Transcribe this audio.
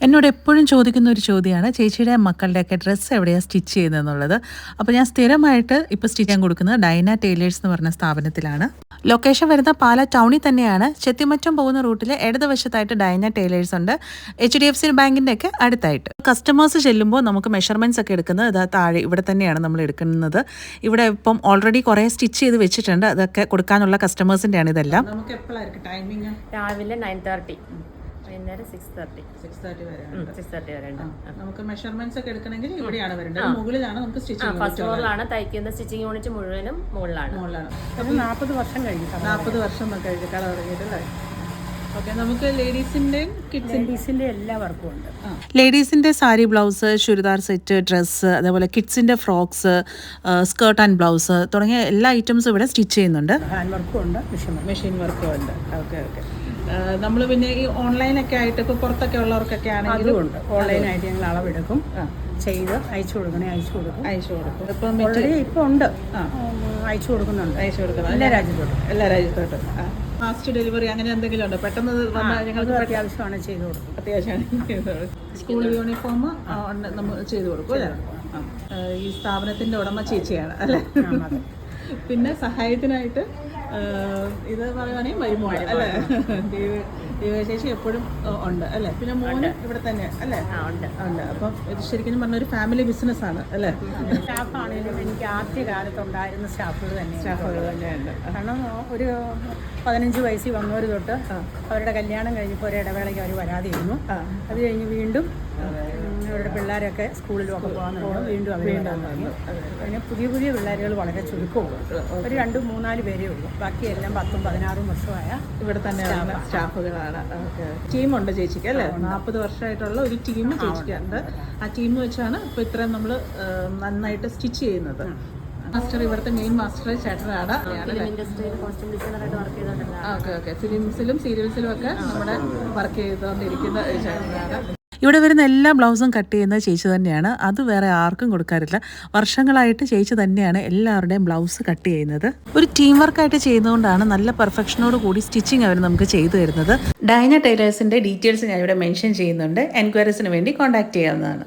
എന്നോട് എപ്പോഴും ചോദിക്കുന്ന ഒരു ചോദ്യമാണ് ചേച്ചിയുടെ മക്കളുടെയൊക്കെ ഡ്രസ്സ് എവിടെയാണ് സ്റ്റിച്ച് ചെയ്യുന്നതെന്നുള്ളത്. അപ്പോൾ ഞാൻ സ്ഥിരമായിട്ട് ഇപ്പോൾ സ്റ്റിച്ച് ചെയ്യാൻ കൊടുക്കുന്നത് ഡൈന ടൈലേഴ്സ് എന്ന് പറഞ്ഞ സ്ഥാപനത്തിലാണ്. ലൊക്കേഷൻ വരുന്ന പാല ടൗണിൽ തന്നെയാണ്. ചെത്തിമറ്റം പോകുന്ന റൂട്ടിൽ ഇടതുവശത്തായിട്ട് ഡൈന ടൈലേഴ്സ് ഉണ്ട്. HDFC ബാങ്കിൻ്റെ ഒക്കെ അടുത്തായിട്ട്. കസ്റ്റമേഴ്സ് ചെല്ലുമ്പോൾ നമുക്ക് മെഷർമെൻറ്റ്സ് ഒക്കെ എടുക്കുന്നത് ഇതാ താഴെ ഇവിടെ തന്നെയാണ് നമ്മൾ എടുക്കുന്നത്. ഇവിടെ ഇപ്പം ഓൾറെഡി കുറേ സ്റ്റിച്ച് ചെയ്ത് വെച്ചിട്ടുണ്ട്. അതൊക്കെ കൊടുക്കാനുള്ള കസ്റ്റമേഴ്സിൻ്റെയാണ് ഇതെല്ലാം. നമുക്ക് എപ്പോഴായിരിക്കും ടൈമിങ്? രാവിലെ 9:30, വൈകുന്നേരം 6:30 വരെ. 6:30 വരെ ഉണ്ട്. നമുക്ക് മെഷർമെന്റ്സ് ഒക്കെ എടുക്കണമെങ്കിൽ ഇവിടെയാണ് വരേണ്ടത്. മുകളിലാണ് നമുക്ക് സ്റ്റിച്ചിങ്. ഫസ്റ്റ് ഫ്ലോറിലാണ് തയ്ക്കുന്ന. സ്റ്റിച്ചിങ് യൂണിറ്റ് മുഴുവനും മുകളിലാണ്. 40 വർഷം കഴിഞ്ഞു. 40 വർഷം കഴിഞ്ഞ് കട തുടങ്ങിയിട്ടല്ലേ? ഓക്കെ. നമുക്ക് ലേഡീസിൻ്റെയും കിഡ്സിൻ്റെ എല്ലാ വർക്കും ഉണ്ട്. ലേഡീസിൻ്റെ sari blouse, churidar set, dress, അതേപോലെ കിഡ്സിൻ്റെ ഫ്രോക്സ്, സ്കേർട്ട് ആൻഡ് ബ്ലൗസ് തുടങ്ങിയ എല്ലാ ഐറ്റംസും ഇവിടെ സ്റ്റിച്ച് ചെയ്യുന്നുണ്ട്. ഹാൻഡ് വർക്കും ഉണ്ട്, മെഷീൻ വർക്കും ഉണ്ട്. Okay okay. നമ്മൾ പിന്നെ ഈ ഓൺലൈനൊക്കെ ആയിട്ട് ഇപ്പോൾ പുറത്തൊക്കെ ഉള്ളവർക്കൊക്കെ ആണെങ്കിലും ഉണ്ട്. ഓൺലൈനായിട്ട് ഞങ്ങൾ അളവെടുക്കും, ചെയ്ത് അയച്ചു കൊടുക്കും. ഇപ്പം ഇപ്പോൾ ഉണ്ട്, അയച്ചു കൊടുക്കുന്നുണ്ട്. എല്ലാ രാജ്യത്തോട്ടും ഫാസ്റ്റ് ഡെലിവറി അങ്ങനെ എന്തെങ്കിലും ഉണ്ടോ? പെട്ടെന്ന് വന്നാൽ ഞങ്ങൾക്ക് അത്യാവശ്യമാണ് ചെയ്ത് കൊടുക്കും. അത്യാവശ്യമാണ്. സ്കൂൾ യൂണിഫോം നമ്മൾ ചെയ്ത് കൊടുക്കും അല്ലേ? ഈ സ്ഥാപനത്തിൻ്റെ ഉടമ ചേച്ചിയാണ് അല്ലേ? പിന്നെ സഹായത്തിനായിട്ട് ഇത് പറയുവാണെങ്കിൽ മരുമോൾ അല്ലേ? ദീപശേഷി എപ്പോഴും ഉണ്ട് അല്ലേ? പിന്നെ മോന് ഇവിടെ തന്നെ അല്ലേ? ഉണ്ട്. അപ്പം ഇത് ശരിക്കും പറഞ്ഞ ഒരു ഫാമിലി ബിസിനസ് ആണ് അല്ലേ? സ്റ്റാഫാണെങ്കിലും എനിക്ക് ആദ്യ കാലത്തുണ്ടായിരുന്ന സ്റ്റാഫുകൾ തന്നെയുണ്ട്. കാരണം ഒരു 15 വയസ്സിൽ വന്നവർ തൊട്ട് അവരുടെ കല്യാണം കഴിഞ്ഞപ്പോൾ ഒരു ഇടവേളയ്ക്ക് അവർ വരാതിരുന്നു. അത് കഴിഞ്ഞ് വീണ്ടും അവരുടെ പിള്ളേരൊക്കെ സ്കൂളിലും ഒക്കെ പോകാൻ വീണ്ടും തുടങ്ങി. പിന്നെ പുതിയ പിള്ളേരുകൾ വളരെ ചുരുക്കമുള്ളൂ. ഒരു 2-3-4 പേരേ ഉള്ളൂ. ബാക്കിയെല്ലാം 10-16 വർഷമായ ഇവിടെ തന്നെയാണ് സ്റ്റാഫുകളാണ്. ടീമുണ്ട് ചേച്ചിക്ക് അല്ലേ? 40 വർഷമായിട്ടുള്ള ഒരു ടീം ചേച്ചിക്കുണ്ട്. ആ ടീം വെച്ചാണ് ഇപ്പോൾ ഇത്രയും നമ്മൾ നന്നായിട്ട് സ്റ്റിച്ച് ചെയ്യുന്നത്. മാസ്റ്റർ ഇവിടുത്തെ മെയിൻ മാസ്റ്റർ ചേട്ടനാണ്. ഓക്കെ. ഫിലിംസിലും സീരിയൽസിലും ഒക്കെ നമ്മുടെ വർക്ക് ചെയ്തുകൊണ്ടിരിക്കുന്ന ചേട്ടനാണ്. ഇവിടെ വരുന്ന എല്ലാ ബ്ലൗസും കട്ട് ചെയ്യുന്ന ചേച്ചി തന്നെയാണ്. അത് വേറെ ആർക്കും കൊടുക്കാറില്ല. വർഷങ്ങളായിട്ട് ചേച്ചി തന്നെയാണ് എല്ലാവരുടെയും ബ്ലൗസ് കട്ട് ചെയ്യുന്നത്. ഒരു ടീം വർക്കായിട്ട് ചെയ്യുന്നതുകൊണ്ടാണ് നല്ല പെർഫെക്ഷനോട് കൂടി സ്റ്റിച്ചിങ് അവർ നമുക്ക് ചെയ്തു തരുന്നത്. ഡൈന ടൈലേഴ്സിൻ്റെ ഡീറ്റെയിൽസ് ഞാൻ ഇവിടെ മെൻഷൻ ചെയ്യുന്നുണ്ട്. എൻക്വയറീസിന് വേണ്ടി കോൺടാക്ട് ചെയ്യാവുന്നതാണ്.